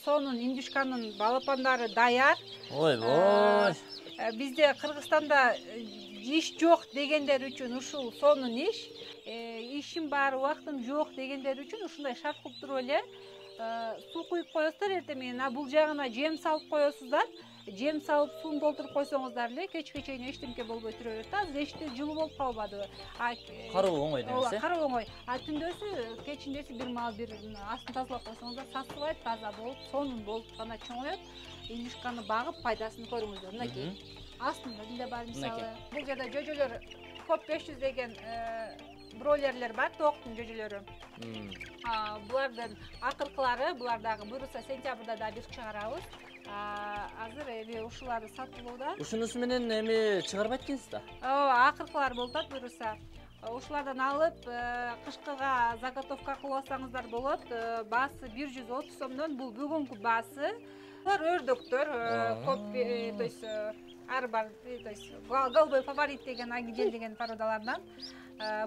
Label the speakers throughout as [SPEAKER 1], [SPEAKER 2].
[SPEAKER 1] сонун индюшканын балапандары даяр.
[SPEAKER 2] Ойбой.
[SPEAKER 1] Бизде Кыргызстанда иш жок дегендер үчүн ушул сонун иш. Ишим бар, убактым жок дегендер үчүн ушундай шарт кылып туруп эле суу куюп коесуздар, эртең менен бул жагына жем салып коесуздар. Жем салып сууну толтуруп койсоңуздар эле кечке чейин эчтеке болбой тура берет. Азыр эшикте жылуу болуп калбадыбы?
[SPEAKER 2] Кароо оңой деңиз.
[SPEAKER 1] Кароо оңой. Түндөсү, кечиндеси бир маал бир астын тазалап койсоңуздар, сасыбайт, таза болуп, сонун болуп гана чоңоет. Индюшканы багып пайдасын көрүңүздөр. Мынакей. Астында деле бар мисалы. Бул жерде жөжөлөр коп 500 деген бройлерлер бар, тооктун жөжөлөрү. Булардын акыркылары, булар дагы буюрса сентябрда да бир чыгарабыз. Азыр эми ушуларды сатылууда.
[SPEAKER 2] Ушунусу менен эми чыгарбайт экенсиз да?
[SPEAKER 1] Акыркылар болуп атат буюрса. Ушулардан алып, кышкыга заготовка кылып алсаңыздар болот. Баасы 130 сомдон, бул бүгүнкү баасы. Булар өрдөктөр, коп, то есть арбар, то есть голубой фаворит деген агидел деген породалардан.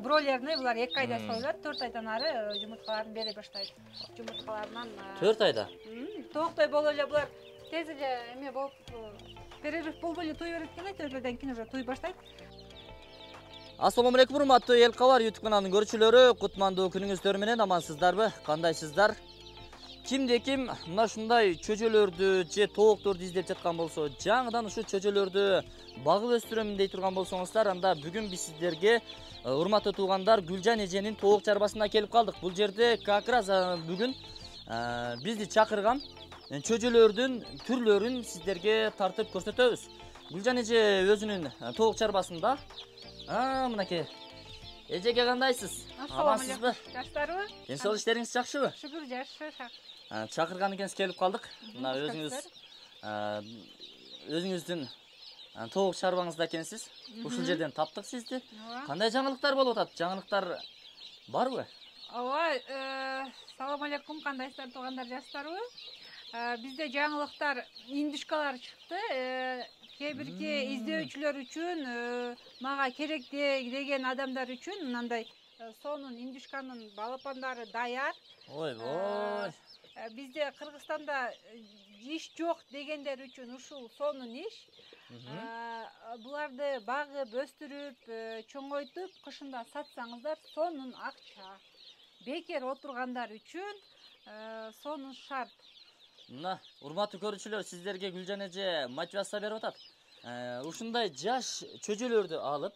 [SPEAKER 1] Бройлерни булар 2 айда союлат, 4 айдан ары жумурткаларын бере баштайт. Жумурткаларынан
[SPEAKER 2] 4 айда.
[SPEAKER 1] Тооктой болуп эле булар тез эле эме болуп, перерыв болбой эле туй берет экен, өтөрдөн кийин уже туй баштайт.
[SPEAKER 2] Ассаламу алейкум, урматтуу эл кабар YouTube каналынын көрүүчүлөрү, кутмандуу күнүңүздөр менен амансыздарбы? Кандайсыздар? Кимде ким мына ушундай чөжөлөрдү же тоокторду издеп жаткан болсо, жаңыдан ушу чөжөлөрдү багып өстүрөмүн дей турган болсоңуздар, анда бүгүн биз сиздерге урматтуу туугандар Гүлжан эженин тоок чарбасына келип калдык. Бул жерде как раз бүгүн бизди чакырган чөжөлөрдүн түрлөрүн сиздерге тартып көрсөтөбүз. Гүлжан эже өзүнүн тоок чарбасында. Мынакей. Эжеге кандайсыз? Амансызбы?
[SPEAKER 1] Жаштарбы?
[SPEAKER 2] Ден соолук иштериңиз жакшыбы?
[SPEAKER 1] Шүгүр, жакшы.
[SPEAKER 2] Чакырган экенсиз, келип калдык. Мына өзүңүздүн тоок чарбаңызда экенсиз. Ушул жерден таптык сизди. Кандай жаңылыктар болуп атат? Жаңылыктар барбы?
[SPEAKER 1] Ооба, салам алейкум, кандайсыздар туугандар, жаштарбы? Бизде жаңылыктар, индюшкалар чыкты. Кээ бирки издөөчүлөр үчүн, мага керек деген адамдар үчүн мындай сонун индюшканын балапандары даяр.
[SPEAKER 2] Ойбой.
[SPEAKER 1] Бизде Кыргызстанда иш жок дегендер үчүн ушул сонун иш. Буларды багып, өстүрүп, чоңойтуп, кышында сатсаңыздар сонун акча. Бекер отургандар үчүн сонун шарт.
[SPEAKER 2] Мына, урматтуу көрүүчүлөр, сиздерге Гүлжан эже мотивация берип атат. Ушундай жаш чөжөлөрдү алып,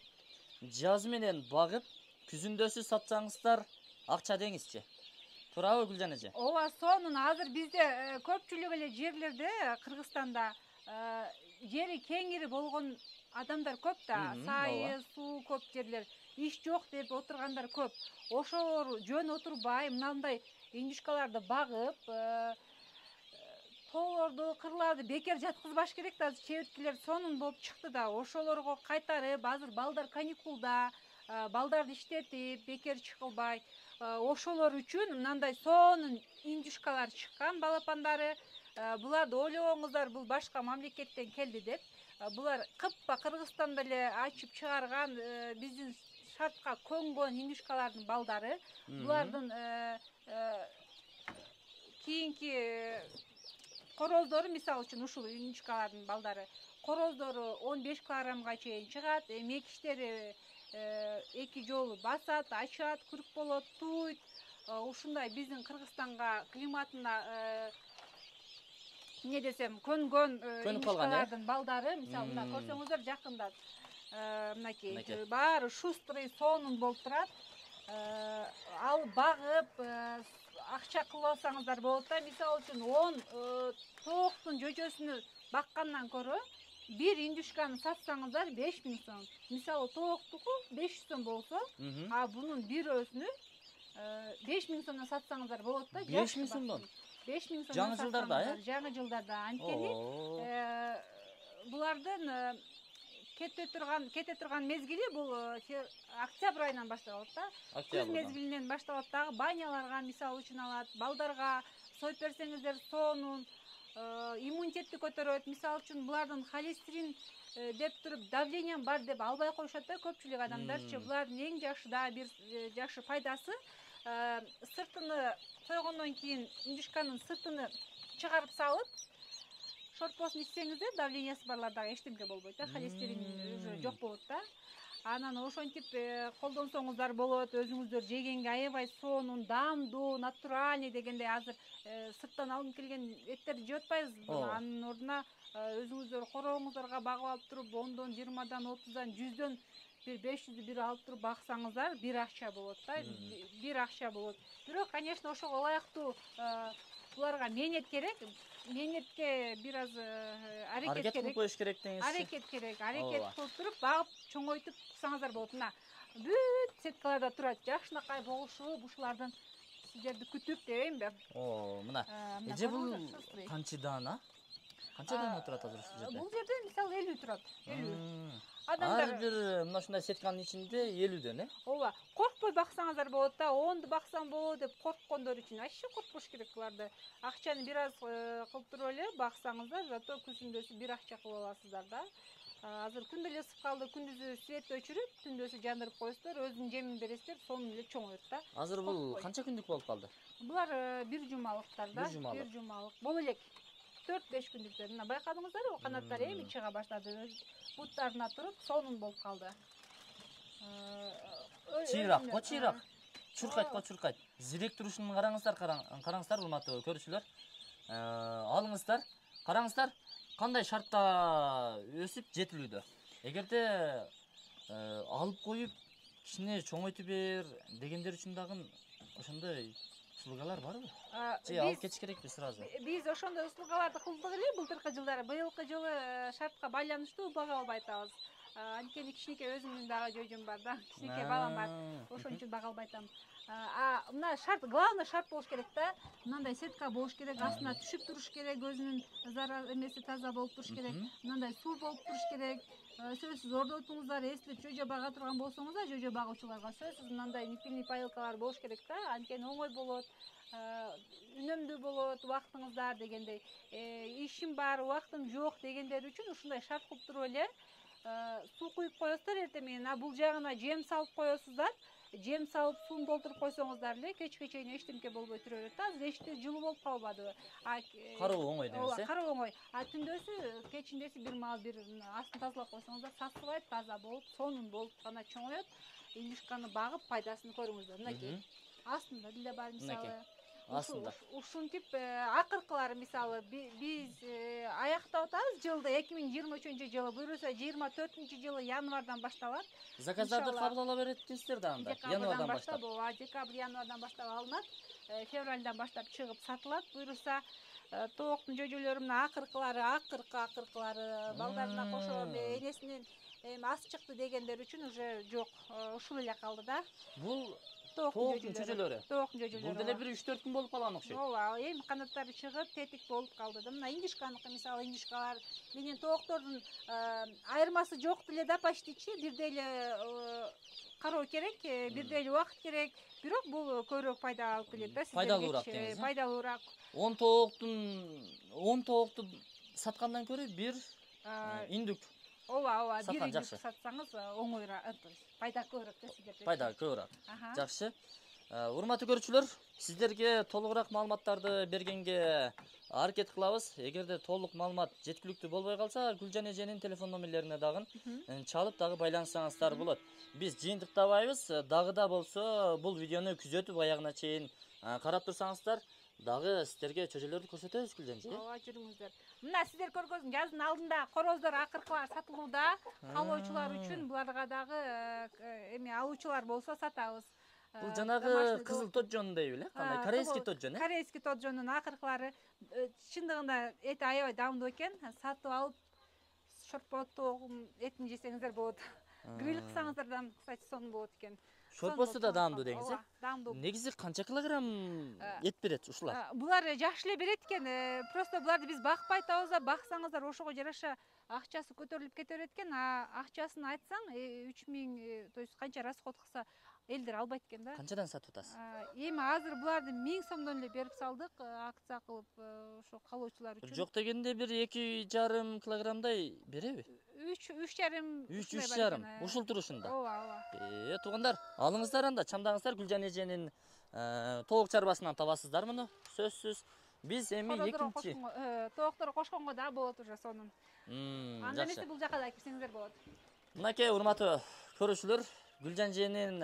[SPEAKER 2] жазы менен багып, күзүндөсү сатсаңыздар акча деңизчи. Туурабы Гүлжан эже?
[SPEAKER 1] Ооба, сонун. Азыр бизде көпчүлүк эле жерлерде, Кыргызстанда жери кеңири болгон адамдар көп да. Сайы, суу көп жерлер. Иш жок деп отургандар көп. Ошолор жөн отурбай, мындай индюшкаларды багып, тоолорду, кырларды бекер жаткызбаш керек да. Азыр чеберткилер сонун болуп чыкты да. Ошолорго кайтарып, азыр балдар каникулда, балдарды иштетип, бекер чыгылбай, ошолор үчүн мындай сонун индюшкалар чыккан, балапандары. Буларды ойлогоңуздар, бул башка мамлекеттен келди деп. Булар кыппа Кыргызстанда эле ачып чыгарган, биздин шартка көнгөн индюшкалардын балдары. Булардын кийинки короздору, мисалы үчүн ушул индюшкалардын балдары, короздору 15 килограммга чейин чыгат, мекиштери 2 жолу басат, ачат, күрк болот, туйт. Ушундай биздин Кыргызстанга климатына эмне десем, көнгөн индюшкалардын балдары, мисалы мына көрсөңүздөр жакында мынакей баары шустрый, сонун болуп турат. Алып багып, акча кылып алсаңыздар болот да. Мисалы үчүн 10 тооктун жөжөсүнү баккандан көрө бир индюшканы сатсаңыздар 5000 сом. Мисалы тооктуку 500 сом болсо, бунун бирөөсүнү 5000 сомдон сатсаңыздар болот да.
[SPEAKER 2] 5000 сомдон?
[SPEAKER 1] 5000 сомдон.
[SPEAKER 2] Жаңы жылдарда,
[SPEAKER 1] Жаңы жылдарда. Анткени булардын кете турган мезгили бул октябрь айынан башталат да. Күз мезгилинен башталат дагы. Баняларга мисалы үчүн алат, балдарга союп берсеңиздер сонун, иммунитетти көтөрөт. Мисалы үчүн булардын холестерин деп туруп давлением бар деп албай коюшат да көпчүлүк адамдарчы. Булардын эң жакшы да бир жакшы пайдасы, сыртыны сойгондон кийин индюшканын сыртыны чыгарып салып, шорпосын ичсеңиздер, давлениясы барлар дагы эчтемке болбойт да, холестерин уже жок болот да. Анан ошентип колдонсоңуздар болот, өзүңүздөр жегенге аябай сонун, даамдуу, натуральный дегендей азыр сырттан алынып келген эттерди жеп атпайбызбы? Анын ордуна өзүңүздөр корооңуздорго багып алып туруп, 10дон, 20дан, 30дан, 100дөн бир 500'ді бир алып туруп баксаңыздар, бир акча болот да, бир акча болот. Бирок, конечно, ошого ылайыктуу буларга мээнет керек. Мээнетке бир аз аракет керек.
[SPEAKER 2] Коюш керек деңиз.
[SPEAKER 1] Аракет керек. Аракет кылып туруп, багып, чоңойтуп кылсаңыздар болот. Мына бүт сеткаларда турат. Жакшынакай болушубу ушулардан сиздерди күтүп дебеймби?
[SPEAKER 2] Мына. Эже бул канча даана? Канча даана турат азыр ушул жерде?
[SPEAKER 1] Бул жерде мисалы 50 турат. 50.
[SPEAKER 2] Ар бир мына ушундай сетканын ичинде 50дөн,
[SPEAKER 1] Ооба. Коркпой баксаңыздар болот да, 10ду баксам болот деп корккондор үчүн вообще коркпош керек буларды. Акчаны бир аз кылып туруп эле баксаңыздар, зато күзүндөсү бир акча кылып аласыздар да. Азыр күн деле ысып калды, күндүзү светти өчүрүп, түндөсү жандырып коесуздар, өзүнүн жемин бересиздер, сонун эле чоңойот да.
[SPEAKER 2] Азыр бул канча күндүк болуп калды?
[SPEAKER 1] Булар бир жумалыктар да. Бир жумалык. Боло элек 4-5 күндүктөр. Мына байкадыңыздарбы, канаттары эми чыга баштады. Буттарына туруп, сонун болуп калды.
[SPEAKER 2] Чыйрак, чыйрак. Чуркайт. Зирек турушун караңыздар, урматтуу көрүүчүлөр. Алыңыздар, караңыздар, кандай шартта өсүп жетилүүдө. Эгерде алып коюп, кичине чоңойтуп бер дегендер үчүн дагы ошондой услугалар барбы? Же алып кетиш керекпи сразу?
[SPEAKER 1] Биз ошондой услугаларды кылдык эле былтыркы жылдары. Быйылкы жылы шартка байланыштуу бага албай атабыз. Анткени кичинекей өзүмдүн дагы жожом бар да, кичинекей балам бар. Ошон үчүн бага албай атам. Мына шарт, главный шарт болуш керек да. Мындай сетка болуш керек, астына түшүп туруш керек, өзүнүн зарар эмеси таза болуп туруш керек. Мындай суу болуп туруш керек. Сөзсүз ордотуңуздар, эсте жожо бага турган болсоңуздар, жожо багуучуларга сөзсүз мындай ниппельный поилкалар болуш керек да. Анткени оңой болот. Үнөмдүү болот убактыңыздар дегендей. Ишим бар, убактым жок дегендер үчүн ушундай шарт кылып туруп эле суу куюп коесуздар эртең менен. Бул жагына жем салып коесуздар. Жем салып суун толтуруп койсоңуздар эле кечке чейин эчтемке болбой тура берет да. Азыр эчтек жылуу болуп калбадыбы?
[SPEAKER 2] Кароо оңой деңиз,
[SPEAKER 1] кароо оңой. Түндөсү, кечиндеси бир маал бир астын тазалап койсоңуздар, сасыбайт, таза болуп, сонун болуп гана чоңоет. Индюшканы багып пайдасын көрүңүздөр. Мынакей. Астында деле бар мисалы. Ушинтип акыркылары мисалы биз аяктап атабыз жылды 2023-жылы, буюрса 24-жылы январдан башталат.
[SPEAKER 2] Заказдарды кабыл ала беретсиздер да анда. Январдан баштап.
[SPEAKER 1] Декабрь, январдан баштап алынат. Февралдан баштап чыгып сатылат. Буюрса тооктун жожолору мына акыркылары балдарына кошо энесинин аз чыкты дегендер үчүн уже жок, ушул эле калды да.
[SPEAKER 2] Бул тооктун жожолору. Бул деле бир 3-4 күн болуп калган окшойт.
[SPEAKER 1] Ооба, эми канаттары чыгып, тетик болуп калды да. Мына индюшканыкы мисалы, индюшкалар менен тооктордун айырмасы жок деле да, почтичи бир деле кароо керек, бир деле убакыт керек. Бирок бул көбүрөөк пайда алып келет да сиздерге.
[SPEAKER 2] Пайдалуураак деңиз.
[SPEAKER 1] Пайдалуураак.
[SPEAKER 2] 10 тоокту саткандан көрө бир индүк.
[SPEAKER 1] Ооба, бир индүк сатсаңыз оңоюраак, пайда көбүрөөк да сиздерге.
[SPEAKER 2] Пайда көбүрөөк. Жакшы. Урматтуу көрүүчүлөр, сиздерге толугураак маалыматтарды бергенге аракет кылабыз. Эгерде толук маалымат жеткиликтүү болбой калса, Гүлжан эженин телефон номерлерине дагы чалып дагы байланышсаңыздар болот. Биз жыйынтыктабайбыз, дагы да болсо бул видеону күзөтүп аягына чейин карап турсаңыздар, дагы сиздерге чөжөлөрдү көрсөтөбүз Гүлжан эже.
[SPEAKER 1] Ооба, жүрүңүздөр. Мына сиздер көргөзүн жаздын алдында короздор, акыркылар сатылууда. Калоочулар үчүн буларга дагы эми алуучулар болсо сатабыз.
[SPEAKER 2] Бул жанагы кызыл тоджондой беле? Кандай корейский тоджон,
[SPEAKER 1] Корейский тоджондун акыркылары чындыгында эти аябай даамдуу экен. Сатып алып шорпоту этин жесеңиздер болот. Гриль кылсаңыздар да, кстати, сонун болот экен.
[SPEAKER 2] Шорпосу да даамдуу деңиз,
[SPEAKER 1] даамдуу.
[SPEAKER 2] Негизи канча килограмм эт берет ушулар?
[SPEAKER 1] Булар жакшы эле берет экен. Просто буларды биз бакпай атабыз да, баксаңыздар ошого жараша акчасы көтөрүлүп кете берет экен. Акчасын айтсаң 3000, то есть канча расход кылса элдер албайт экен да.
[SPEAKER 2] Канчадан сатып атасыз?
[SPEAKER 1] Эми азыр буларды 1000 сомдон эле берип салдык, акция кылып, ошо калоочулар үчүн.
[SPEAKER 2] Жок дегенде бир 2,5 килограммдай береби?
[SPEAKER 1] 3,5.
[SPEAKER 2] 3,5. Ушул турушунда.
[SPEAKER 1] Ооба.
[SPEAKER 2] Туугандар, алыңыздар анда, чамдаңыздар Гүлжан эженин тоок чарбасынан табасыздар муну. Сөзсүз. Биз эми экинчи.
[SPEAKER 1] Тооктор кошконго да болот уже сонун. Андан эмесе бул жака да кирсеңиздер болот.
[SPEAKER 2] Мынакей урматтуу көрүүчүлөр, Гүлжан эженин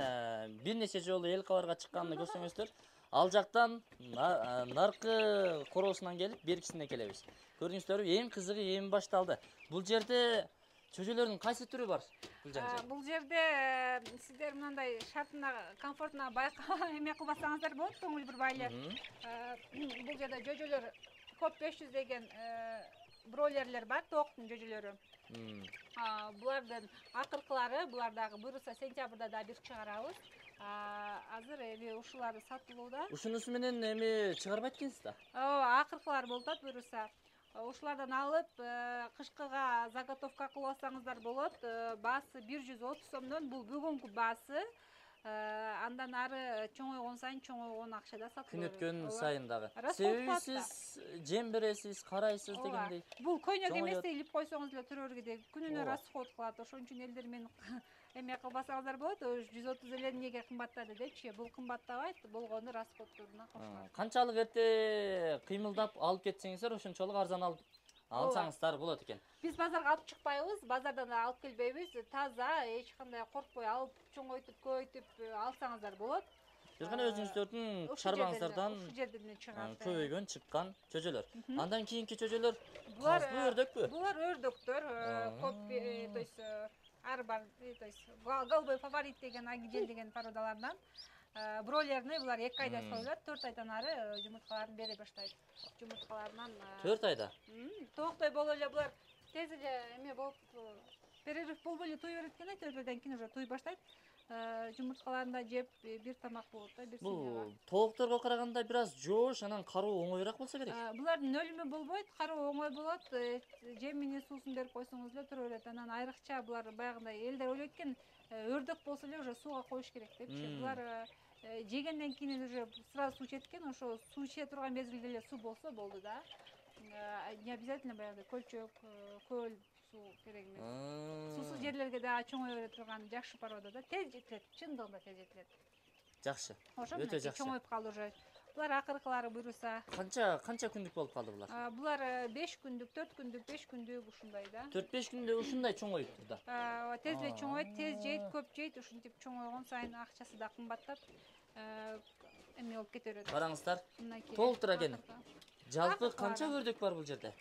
[SPEAKER 2] бир нече жолу эл кабарга чыкканын көрсөңүздөр. Ал жактан наркы короосунан келип беркисине келебиз. Көрдүңүздөрбү, эң кызыгы эми башталды. Бул жерде чөжөлөрдүн кайсы түрү бар, Гүлжан эже?
[SPEAKER 1] Бул жерде сиздер мындай шартына, комфортуна эме кылбасаңыздар болот, көңүл бурбай эле. Бул жерде жөжөлөр коп 500 деген бройлерлер бар, тооктун жөжөлөрү. Булардын акыркылары, булар дагы буюрса сентябрда да бир чыгарабыз. Азыр эми ушулар сатылууда.
[SPEAKER 2] Ушунусу менен эми чыгарбайт экенсиз да?
[SPEAKER 1] Ооба, акыркылар болуп атат буюрса. Ушулардан алып, кышкыга заготовка кылып алсаңыздар болот. Баасы 130 сомдон, бул бүгүнкү баасы. Андан ары чоңойгон сайын чоңойгон акчада сатылат.
[SPEAKER 2] Күн өткөн сайын дагы. Себеби сиз жем бересиз, карайсыз дегендей.
[SPEAKER 1] Бул көйнөк эмес, илип койсоңуз эле төрөгүдө күнүнө расход кылат. Ошон үчүн элдер менен эме кылбасаңыздар болот. 130 эле эмнеге кымбаттады депчи. Бул кымбаттабайт, болгону расходдоруна кошулат.
[SPEAKER 2] Канчалык эрте кыймылдап алып кетсеңиздер, ошончолук арзан алсаңыздар болот экен.
[SPEAKER 1] Биз базарга алып чыкпайбыз, базардан да алып келбейбиз. Таза, эч кандай коркпой алып, чоңойтуп, көбөйтүп алсаңыздар болот.
[SPEAKER 2] Бир гана өзүңүздөрдүн чарбаңыздардан көбөйгөн чыккан чөжөлөр. Андан кийинки чөжөлөр казбы, өрдөкпү?
[SPEAKER 1] Булар өрдөктөр, коп, то есть арбар, то есть голубой фаворит деген агидел деген породалардан. Бройлерный булар 2 айда союлат, 4 айдан ары жумурткаларын бере баштайт. Жумурткаларынан
[SPEAKER 2] 4 айда.
[SPEAKER 1] Тооктой болуп эле булар тез эле эме болуп, перерыв болбой эле туй берет экен, 4 айдан кийин уже туй баштайт. Жумурткаларын да жеп, бир тамак болот да, бир семьяга.
[SPEAKER 2] Бул тоокторго караганда бир аз жоош, анан кароо оңоюраак болсо керек.
[SPEAKER 1] Булардын өлүмү болбойт, кароо оңой болот. Жемини, суусун берип койсоңуз эле тура берет. Анан айрыкча булар баягындай элдер ойлойт экен, өрдөк болсо эле уже сууга коюш керек депчи. Булар жегенден кийин уже сразу суу ичет экен, ошо суу иче турган мезгилде эле суу болсо болду да. Не обязательно баягыдай көлчөк, көл суу керек эмес. Суусуз жерлерге дагы чоңое бере турган жакшы порода да, тез жетилет, чындыгында тез жетилет.
[SPEAKER 2] Жакшы.
[SPEAKER 1] Өтө жакшы. Чоңоюп калды уже. Булар акыркылары буюрса.
[SPEAKER 2] Канча күндүк болуп калды булар?
[SPEAKER 1] Булар 5 күндүк, 4 күндүк, 5 күндүк ушундай да.
[SPEAKER 2] 4-5 күндө ушундай чоңоюптур да.
[SPEAKER 1] Тез эле чоңойт, тез жейт, көп жейт, ушинтип чоңойгон сайын акчасы да кымбаттап, эме болуп кете берет.
[SPEAKER 2] Караңыздар, толтура экен. Жалпы канча өрдөк бар бул жерде?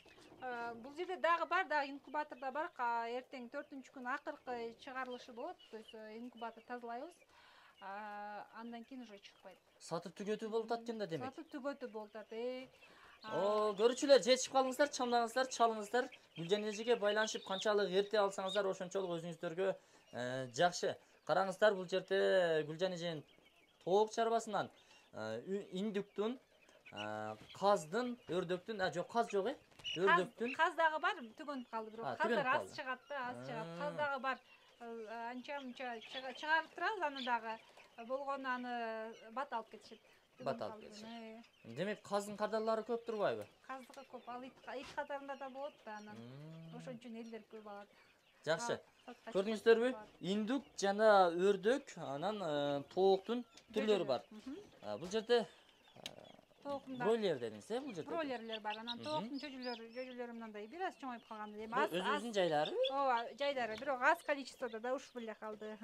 [SPEAKER 1] Бул жерде дагы бар, дагы инкубаторда бар. Эртең 4-күн акыркы чыгарылышы болот. То есть инкубатор тазалайбыз. Андан кийин уже чыкпайт.
[SPEAKER 2] Сатып түгөтүү болуп атат экен да демек.
[SPEAKER 1] Сатып түгөтүү болуп атат.
[SPEAKER 2] Көрүүчүлөр, жетишип калыңыздар, чамдаңыздар, чалыңыздар. Гүлжан эжеге байланышып канчалык эрте алсаңыздар, ошончолук өзүңүздөргө жакшы. Караңыздар, бул жерде Гүлжан эженин тоок чарбасынан индуктун, каздын, өрдөктүн, жок, каз жок өрдөктүн.
[SPEAKER 1] Каз дагы бар, түгөнүп калды бирок. Каздар аз чыгат да, аз чыгат. Каз дагы бар. Анча-мунча чыгарып турабыз аны дагы. Болгону аны бат алып кетишет.
[SPEAKER 2] Бат алып кетишет. Демек, каздын кардарлары көп турбайбы?
[SPEAKER 1] Каздыгы көп, ал ит катарында да болот да анан. Ошон үчүн элдер көп алат.
[SPEAKER 2] Жакшы. Көрдүңүздөрбү? Индук жана өрдөк, анан тооктун түрлөрү бар. Бул жерде бройлер дедиңиз, бул жерде?
[SPEAKER 1] Бройлерлер бар. Анан тооктун чөжөлөрү мындай бир аз чоңоюп калган.
[SPEAKER 2] Өзүнүн жайлары?
[SPEAKER 1] Ооба, жайлары, бирок аз количестводо да ушул эле калды.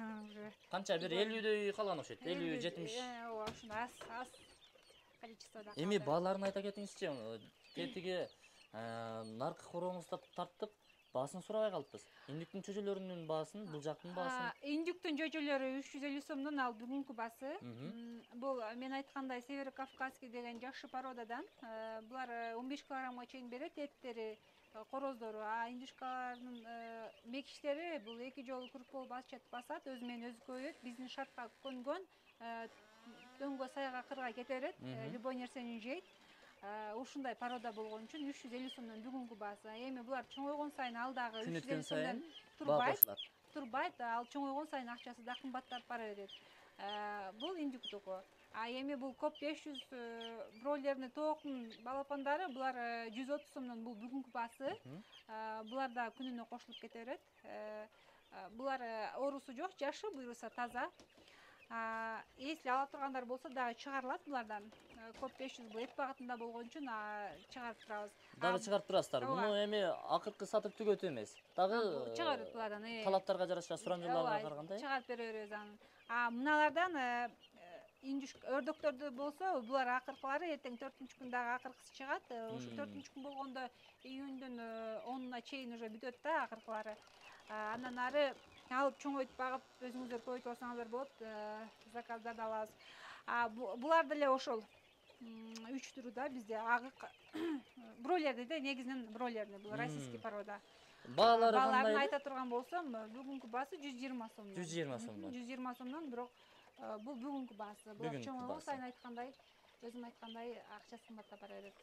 [SPEAKER 2] Канча бир 50дөй калган окшойт, 50-70.
[SPEAKER 1] Ооба, ушундай аз количестводо.
[SPEAKER 2] Эми бааларын айта кетиңизчи. Кетиги наркы корооңузду тарттып, баасын сурабай калыппыз. Индуктун чөжөлөрүнүн баасын, бул жактын баасын.
[SPEAKER 1] Индуктун чөжөлөрү 350 сомдон, ал бүгүнкү баасы. Бул мен айткандай Северо-Кавказский деген жакшы породадан. Булар 15 килограммга чейин берет, эттери, короздору. Индюшкалардын мекиштери бул 2 жолу куруп болуп басат, өзү менен өзү көбөйөт. Биздин шартка көнгөн, дөңгө саяга кырга кете берет, любой нерсени жейт. Ушундай порода болгон үчүн 350 сомдон бүгүнкү баасы. Эми булар чоңойгон сайын ал дагы 350 сомдон турбайт. Ал чоңойгон сайын акчасы да кымбаттап бара берет. Бул индуктуку. Эми бул коп 500 бройлерный тооктун балапандары, булар 130 сомдон, бул бүгүнкү баасы. Булар да күнүнө кошулуп кете берет. Булар оорусу жок, жашы буюрса таза. Если ала тургандар болсо дагы чыгарылат булардан. Көп 500 бул эт багытында болгон үчүн чыгарып турабыз.
[SPEAKER 2] Дагы чыгарып турасыздар. Буну эми акыркы сатып түгөтүү эмес. Дагы
[SPEAKER 1] чыгарып булардан.
[SPEAKER 2] талаптарга жараша сурамжыларга караганда.
[SPEAKER 1] Чыгарып бере беребиз аны. Мыналардан индюш өрдөктөрдү болсо, булар акыркылары эртең 4-күн дагы акыркысы чыгат. Ошо 4-күн болгондо июндүн 10-уна чейин уже бүтөт да акыркылары. Андан ары алып чоңойтуп багып өзүңүздөр көбөйтүп алсаңыздар болот. Заказдарды алабыз. Булар деле ошол 3 түрү да бизде. Агык бройлерди де, негизинен бройлерди. Бул российский порода. Бааларын айта турган болсом, бүгүнкү баасы 120 сомдон.
[SPEAKER 2] 120 сомдон.
[SPEAKER 1] 120 сомдон, бирок бул бүгүнкү баасы. Булар чоңойгон сайын айткандай, өзүм айткандай акчасы кымбаттап бара берет.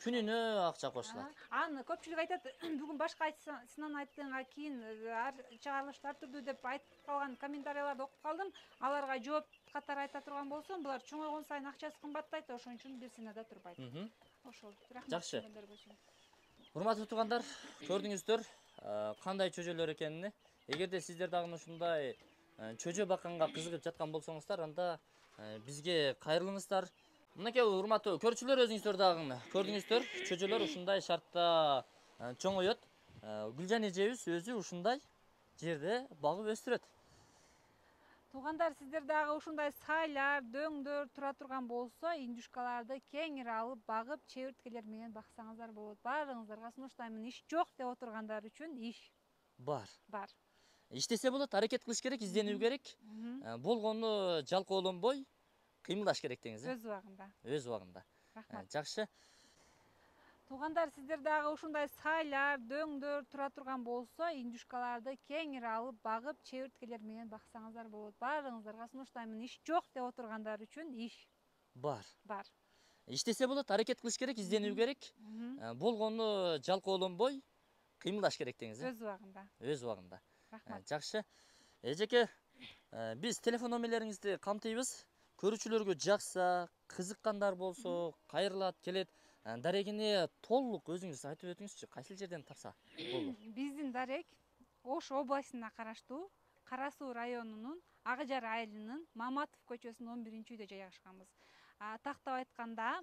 [SPEAKER 2] Күнүнө акча кошулат.
[SPEAKER 1] Аны көпчүлүк айтат, бүгүн башка айтсынан айтканга кийин чыгарылыштар түрдүү деп айтып калган комментарийлерди окуп калдым. Аларга жооп катары айта турган болсом, булар чоңойгон сайын акчасы кымбаттайт, ошон үчүн бирсине да турбайт. Ошол.
[SPEAKER 2] Жакшы. Урматтуу туугандар, көрдүңүздөр кандай чөжөлөр экенин. Эгерде сиздер дагы ушундай чөжө бакканга кызыгып жаткан болсоңуздар, анда бизге кайрылыңыздар. Мынакей урматтуу көрүүчүлөр, өзүңүздөр дагы көрдүңүздөр, чөжөлөр ушундай шартта чоңойот. Гүлжан эжебиз өзү ушундай жерде багып өстүрөт.
[SPEAKER 1] Туугандар, сиздер дагы ушундай сайлар, дөңдөр тура турган болсо, индюшкаларды кеңири алып багып, чебирткелер менен баксаңыздар болот. Баарыңыздарга сунуштаймын. Иш жок деп отургандар үчүн иш
[SPEAKER 2] Бар.
[SPEAKER 1] Иштесе
[SPEAKER 2] болот, аракет кылыш керек, изденүү керек. Болгону жалкоолонбой кыймылдаш керек деңиз. Өз убагында.
[SPEAKER 1] Рахмат.
[SPEAKER 2] Жакшы.
[SPEAKER 1] Туугандар, сиздер дагы ушундай сайлар, дөңдөр тура турган болсо, индюшкаларды кеңири алып багып, чебирткелер менен баксаңыздар болот. Баарыңыздарга сунуштаймын. Иш жок деп отургандар үчүн иш
[SPEAKER 2] Бар.
[SPEAKER 1] Иштесе
[SPEAKER 2] болот, аракет кылыш керек, изденүү керек. Болгону жалкоолонбой кыймылдаш керек деңиз. Өз убагында.
[SPEAKER 1] Рахмат.
[SPEAKER 2] Жакшы. Эжеке, биз телефон номерлериңизди камтыйбыз. Көрүүчүлөргө жакса, кызыккандар болсо, кайрылат, келет. Дарегини толук өзүңүз айтып өтүңүзчү, кайсыл жерден тапса болду?
[SPEAKER 1] Биздин дарек Ош областына караштуу Кара Суу районунун Ак Жар айылынын Маматов көчөсүнүн 11-үйдө жайгашканбыз. Тактап айтканда,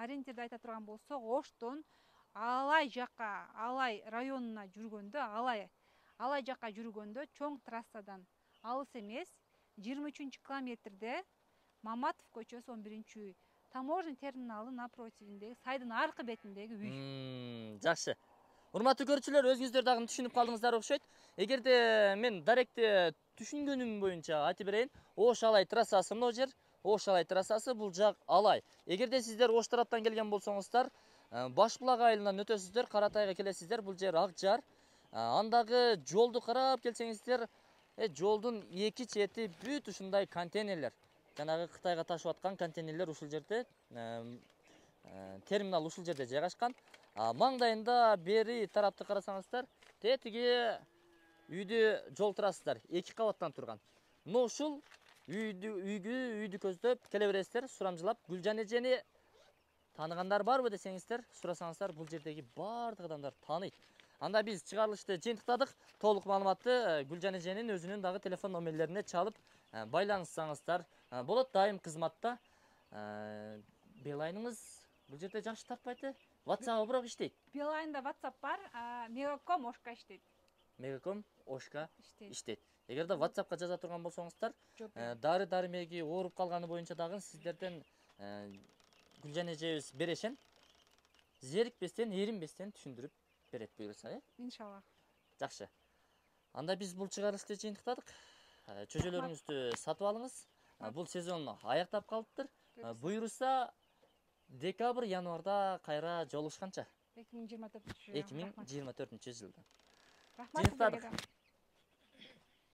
[SPEAKER 1] ориентирди айта турган болсок, Оштон Алай жакка, Алай районуна жүргөндө, Алай жакка жүргөндө чоң трассадан алыс эмес, 23-километрде Маматов көчөсү 11-үй. Таможня терминалы напротивиндеги, сайдын аркы бетиндеги үй.
[SPEAKER 2] Жакшы. Урматтуу көрүүчүлөр, өзүңүздөр дагы түшүнүп калдыңыздар окшойт. Эгерде мен даректи түшүнгөнүм боюнча айтып берейин, Ош Алай трассасы мына жер. Ош Алай трассасы, бул жак Алай. Эгерде сиздер Ош тараптан келген болсоңуздар, Башбулак айылынан өтөсүздөр, Каратайга келесиздер. Бул жер Ак Жар. Андагы жолду карап келсеңиздер, жолдун эки чети бүт ушундай контейнерлер. Жанагы Кытайга ташып аткан контейнерлер ушул жерде, терминал ушул жерде жайгашкан. Маңдайында бери тарапты карасаңыздар, тетиги үйдү жол турасыздар, 2 кабаттан турган. Мына ушул үйдү көздөп келе бересиздер, сурамжылап. Гүлжан эжени тааныгандар барбы десеңиздер, сурасаңыздар, бул жердеги баардык адамдар тааныйт. Анда биз чыгарылышты жыйынтыктадык. Толук маалыматты Гүлжан эженин өзүнүн дагы телефон номерлерине чалып байланышсаңыздар болот. Дайым кызматта. Билайныңыз бул жерде жакшы тартпайт. WhatsApp бирок иштейт.
[SPEAKER 1] Билайнда WhatsApp бар, Мегаком Ошка иштейт.
[SPEAKER 2] Мегаком Ошка иштейт. Эгерде WhatsAppка жаза турган болсоңуздар, дары-дармеги ооруп калганы боюнча дагы сиздерден Гүлжан эжебиз берешен. Зерикпестен, эринбестен түшүндүрүп берет буюрса,
[SPEAKER 1] Иншалла.
[SPEAKER 2] Жакшы. Анда биз бул чыгарылышты жыйынтыктадык. Чөжөлөрүңүздү сатып алыңыз. Бул сезон аяктап калыптыр. Буюрса декабрь, январда кайра жолугушканча.
[SPEAKER 1] 2024
[SPEAKER 2] жылда.
[SPEAKER 1] Рахмат.